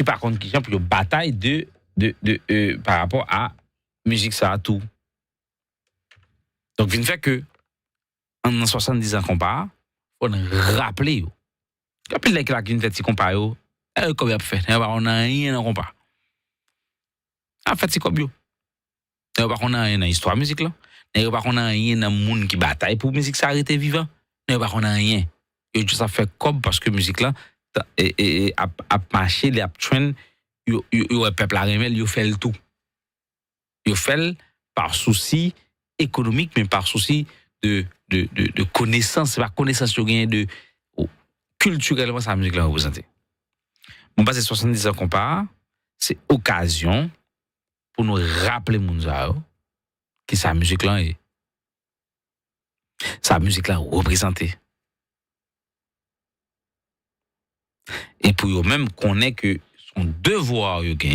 qui par contre qui pour une bataille par rapport à musique ça a tout. Donc vient fait que en 70 ans compa, on rappeler yo. Rappelle les là qui fait petit compa yo, comme il a fait, on a rien dans compa. En fait c'est comme yo. On a rien dans histoire musique là. On a rien dans monde qui bataille pour musique ça arrêter vivant. On a rien. Yo ça fait comme parce que musique là a marché, il a trend, yo peuple a remel, yo fait le tout. Yo fait par souci économique mais par souci de connaissance, c'est pas connaissance yo gagne de culturellement sa musique là représentée. Mon bas c'est 70 ans compa, c'est occasion pour nous rappeler Mounzao que sa musique là est sa musique là représentée. Et pour eux même connaît que son devoir yo gagne